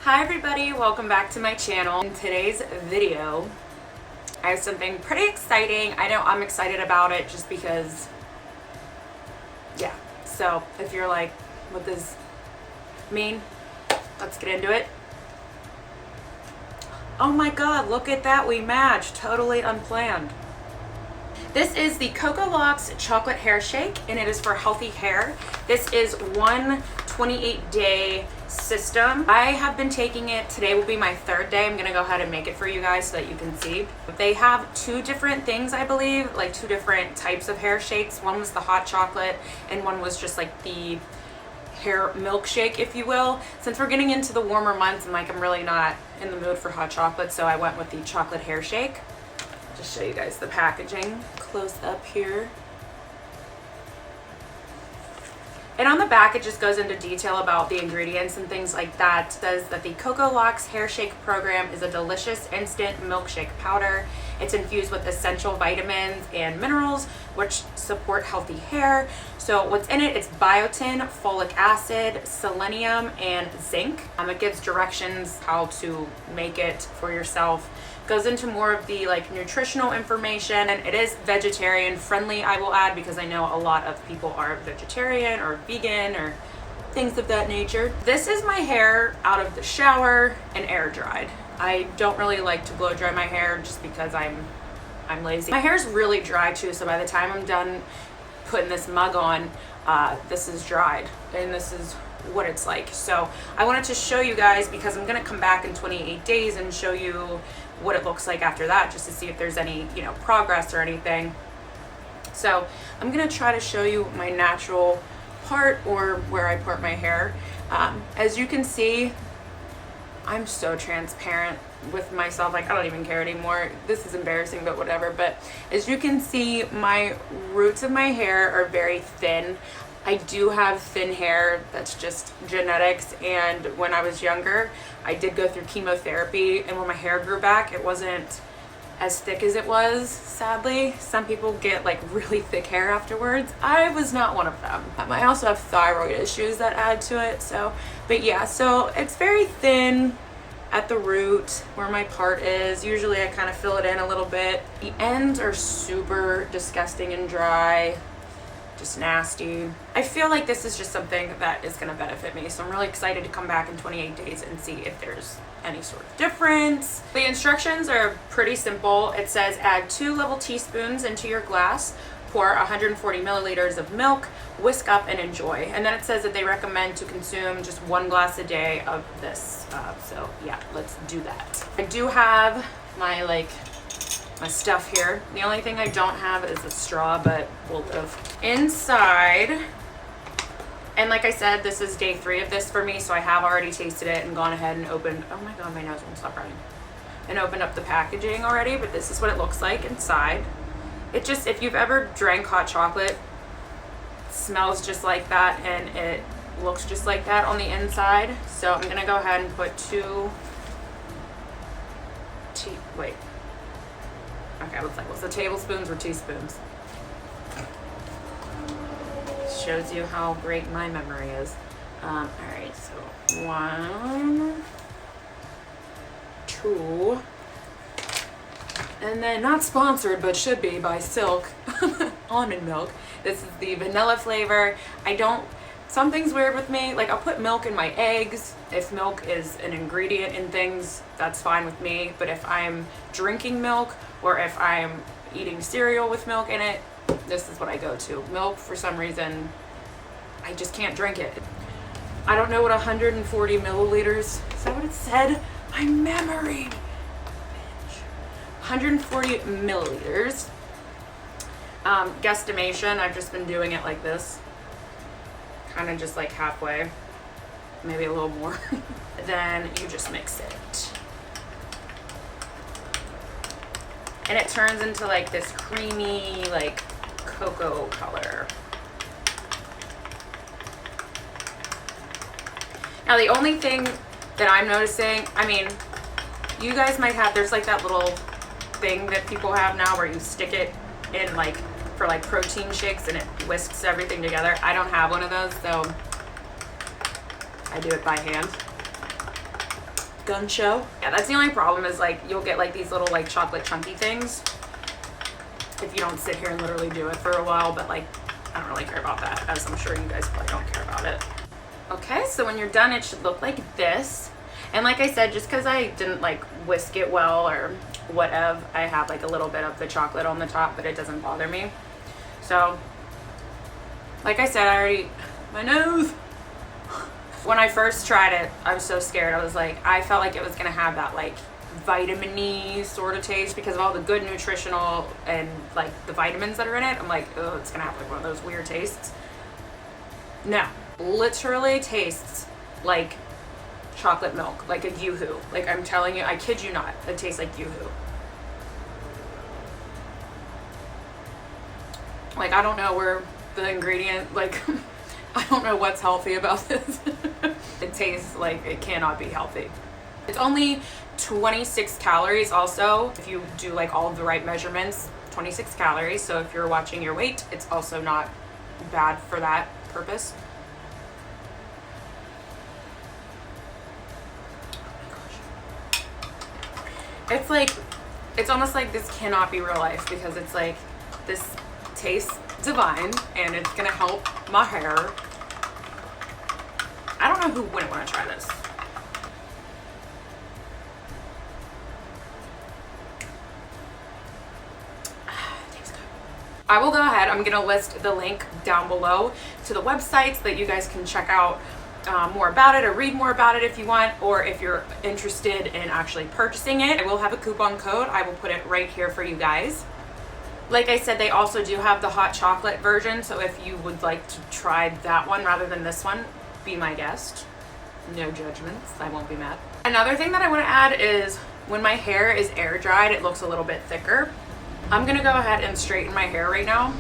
Hi everybody, welcome back to my channel. In today's video, I have something pretty exciting. I know I'm excited about it just because, yeah. So if you're like, what does this mean? Let's get into it. Oh my God, look at that, we matched, totally unplanned. This is the Coco Locks Chocolate Hair Shake, and it is for healthy hair. This is one 28-day system. I have been taking it. Today will be my third day. I'm gonna go ahead and make it for you guys so that you can see. They have two different things, I believe, like two different types of hair shakes. One was the hot chocolate, and one was just like the hair milkshake, if you will. Since we're getting into the warmer months, I'm really not in the mood for hot chocolate, so I went with the chocolate hair shake. Just show you guys the packaging close up here. And on the back, it just goes into detail about the ingredients and things like that. It says that the Coco Locks Hair Shake program is a delicious instant milkshake powder. It's infused with essential vitamins and minerals, which support healthy hair. So what's in it? It's biotin, folic acid, selenium, and zinc. It gives directions how to make it for yourself. Goes into more of the like nutritional information, and it is vegetarian friendly, I will add, because I know a lot of people are vegetarian or vegan or things of that nature. This is my hair out of the shower and air dried. I don't really like to blow dry my hair just because I'm lazy. My hair is really dry too, so by the time I'm done putting this mug on, this is dried, and this is what it's like. So I wanted to show you guys because I'm gonna come back in 28 days and show you what it looks like after that, just to see if there's any, progress or anything. So I'm gonna try to show you my natural part, or where I part my hair. As you can see, I'm so transparent with myself, like I don't even care anymore. This is embarrassing, but whatever. But as you can see, my roots of my hair are very thin. I do have thin hair, that's just genetics, and when I was younger I did go through chemotherapy, and when my hair grew back it wasn't as thick as it was, sadly. Some people get like really thick hair afterwards. I was not one of them. I also have thyroid issues that add to it, but yeah, so it's very thin at the root where my part is. Usually I kind of fill it in a little bit. The ends are super disgusting and dry, just nasty. I feel like this is just something that is going to benefit me, so I'm really excited to come back in 28 days and see if there's any sort of difference. The instructions are pretty simple. It says add 2 level teaspoons into your glass, pour 140 milliliters of milk, whisk up and enjoy. And then it says that they recommend to consume just 1 glass a day of this. So yeah, let's do that. I do have my stuff here. The only thing I don't have is a straw, but we'll live. Inside, and like I said, this is day 3 of this for me, so I have already tasted it and gone ahead and opened, oh my God, my nose won't stop running, and opened up the packaging already, but this is what it looks like inside. It just, if you've ever drank hot chocolate, it smells just like that, and it looks just like that on the inside. So I'm gonna go ahead and put 2 okay, looks like, was the tablespoons or teaspoons? Shows you how great my memory is. All right, so 1, 2, and then not sponsored, but should be, by Silk almond milk. This is the vanilla flavor. Something's weird with me. Like, I'll put milk in my eggs. If milk is an ingredient in things, that's fine with me. But if I'm drinking milk, or if I'm eating cereal with milk in it, this is what I go to. Milk, for some reason, I just can't drink it. I don't know what 140 milliliters, is that what it said? My memory. 140 milliliters. Guesstimation, I've just been doing it like this. Kind of just like halfway, maybe a little more. Then you just mix it, and it turns into like this creamy, like cocoa color. Now the only thing that I'm noticing, I mean, you guys might have, there's like that little thing that people have now where you stick it in like for like protein shakes and it whisks everything together. I don't have one of those, so I do it by hand. gun show. Yeah, that's the only problem is like you'll get like these little like chocolate chunky things if you don't sit here and literally do it for a while, but like I don't really care about that, as I'm sure you guys probably don't care about it. Okay, so when you're done, it should look like this. And like I said, just because I didn't like whisk it well or whatever, I have like a little bit of the chocolate on the top, but it doesn't bother me. So, like I said, my nose. When I first tried it, I was so scared. I felt like it was gonna have that like vitamin-y sort of taste because of all the good nutritional and like the vitamins that are in it. I'm like, oh, it's gonna have like one of those weird tastes. No, literally tastes like chocolate milk, like a Yoo-hoo. Like I'm telling you, I kid you not, it tastes like Yoo-hoo. Like I don't know where the ingredient, like I don't know what's healthy about this. It tastes like it cannot be healthy. It's only 26 calories also, if you do like all of the right measurements, 26 calories. So if you're watching your weight, it's also not bad for that purpose. It's like, it's almost like this cannot be real life because it's like, this tastes divine and it's gonna help my hair. I don't know who wouldn't want to try this. Tastes good. I will go ahead, I'm gonna list the link down below to the websites so that you guys can check out more about it or read more about it if you want, or if you're interested in actually purchasing it. I will have a coupon code. I will put it right here for you guys. Like I said, they also do have the hot chocolate version, so if you would like to try that one rather than this one, be my guest. No judgments, I won't be mad. Another thing that I want to add is when my hair is air dried, it looks a little bit thicker. I'm gonna go ahead and straighten my hair right now,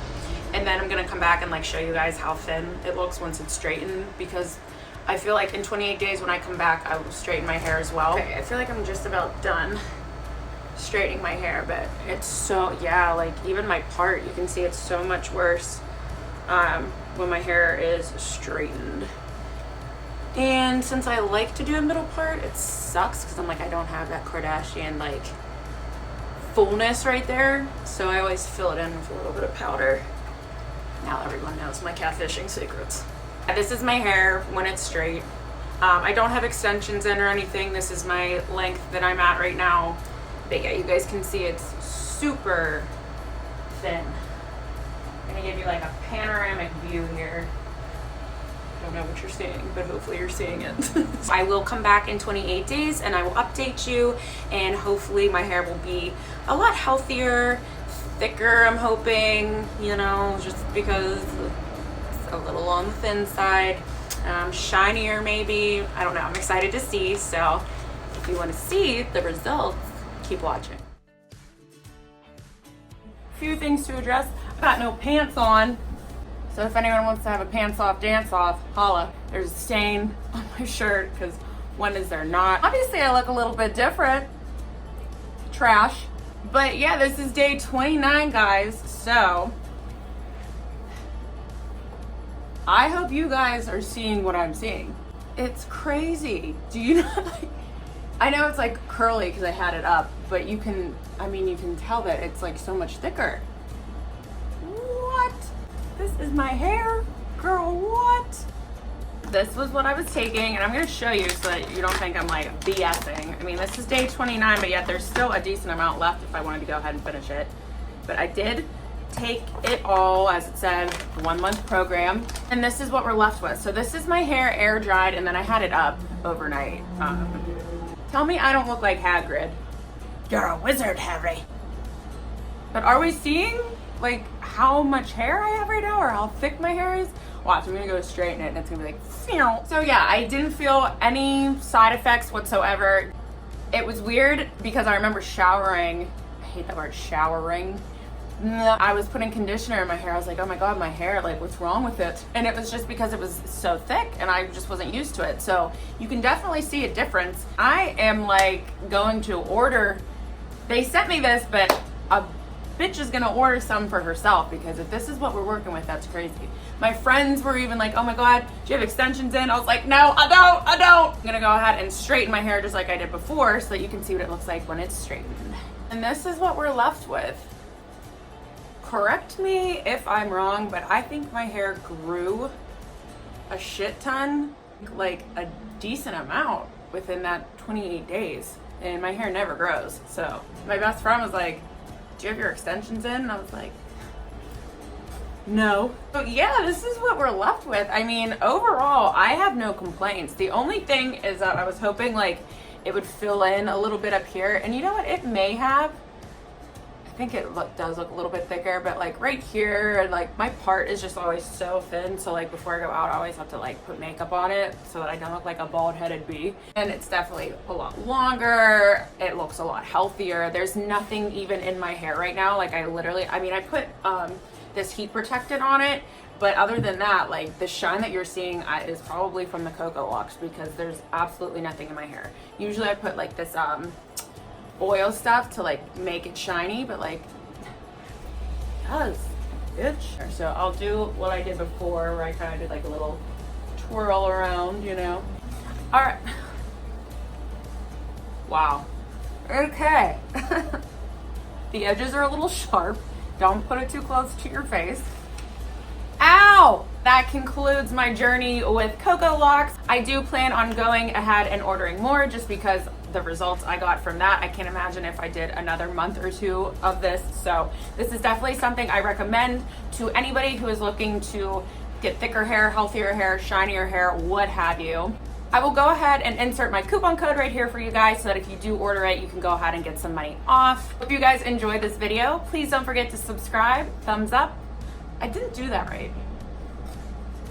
and then I'm gonna come back and like show you guys how thin it looks once it's straightened, because I feel like in 28 days when I come back, I will straighten my hair as well. Okay, I feel like I'm just about done straightening my hair, but it's so, yeah, like even my part, you can see it's so much worse when my hair is straightened. And since I like to do a middle part, it sucks because I'm like, I don't have that Kardashian like fullness right there, so I always fill it in with a little bit of powder. Now everyone knows my catfishing secrets. This is my hair when it's straight. I don't have extensions in or anything. This is my length that I'm at right now. But yeah, you guys can see it's super thin. I'm gonna give you like a panoramic view here. Don't know what you're seeing, but hopefully you're seeing it. I will come back in 28 days and I will update you, and hopefully my hair will be a lot healthier, thicker, I'm hoping, you know, just because it's a little on the thin side, shinier maybe. I don't know, I'm excited to see. So if you want to see the results, keep watching. A few things to address. I've got no pants on, so if anyone wants to have a pants off dance off, holla. There's a stain on my shirt, because when is there not? Obviously I look a little bit different. Trash. But yeah, this is day 29, guys, so I hope you guys are seeing what I'm seeing. It's crazy. Do you know, like, I know it's like curly because I had it up, but you can, I mean, you can tell that it's like so much thicker. What? This is my hair? Girl, what? This was what I was taking, and I'm gonna show you so that you don't think I'm like BSing. I mean, this is day 29, but yet there's still a decent amount left if I wanted to go ahead and finish it. But I did take it all, as it said, 1 month program, and this is what we're left with. So this is my hair air dried, and then I had it up overnight. Tell me I don't look like Hagrid. You're a wizard, Harry. But are we seeing like how much hair I have right now, or how thick my hair is? Watch, I'm gonna go straighten it and it's gonna be like, phew. So yeah, I didn't feel any side effects whatsoever. It was weird because I remember showering. I hate that word, showering. I was putting conditioner in my hair. I was like, oh my God, my hair, like what's wrong with it? And it was just because it was so thick and I just wasn't used to it. So you can definitely see a difference. I am like going to order, they sent me this, but bitch is gonna order some for herself, because if this is what we're working with, that's crazy. My friends were even like, oh my God, do you have extensions in? I was like, no, I don't. I'm gonna go ahead and straighten my hair just like I did before so that you can see what it looks like when it's straightened. And this is what we're left with. Correct me if I'm wrong, but I think my hair grew a shit ton, like a decent amount within that 28 days. And my hair never grows. So my best friend was like, do you have your extensions in? And I was like, no. So yeah, this is what we're left with. I mean, overall, I have no complaints. The only thing is that I was hoping like it would fill in a little bit up here. And you know what? It may have. I think it does look a little bit thicker, but like right here, and like my part is just always so thin. So like before I go out, I always have to like put makeup on it so that I don't look like a bald-headed bee. And it's definitely a lot longer. It looks a lot healthier. There's nothing even in my hair right now. Like I put this heat protectant on it, but other than that, like the shine that you're seeing is probably from the Cocoa Locks, because there's absolutely nothing in my hair. Usually I put like this oil stuff to like make it shiny, but like it does, bitch. So I'll do what I did before, where I kind of did like a little twirl around, you know. All right. Wow. Okay. The edges are a little sharp. Don't put it too close to your face. Ow! That concludes my journey with Cocoa Locks. I do plan on going ahead and ordering more, just because the results I got from that, I can't imagine if I did another month or two of this. So this is definitely something I recommend to anybody who is looking to get thicker hair, healthier hair, shinier hair, what have you. I will go ahead and insert my coupon code right here for you guys, so that if you do order it, you can go ahead and get some money off. Hope you guys enjoyed this video. Please don't forget to subscribe, thumbs up. I didn't do that right.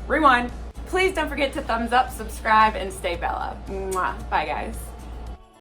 Rewind. Please don't forget to thumbs up, subscribe, and stay Bella. Mwah. Bye guys.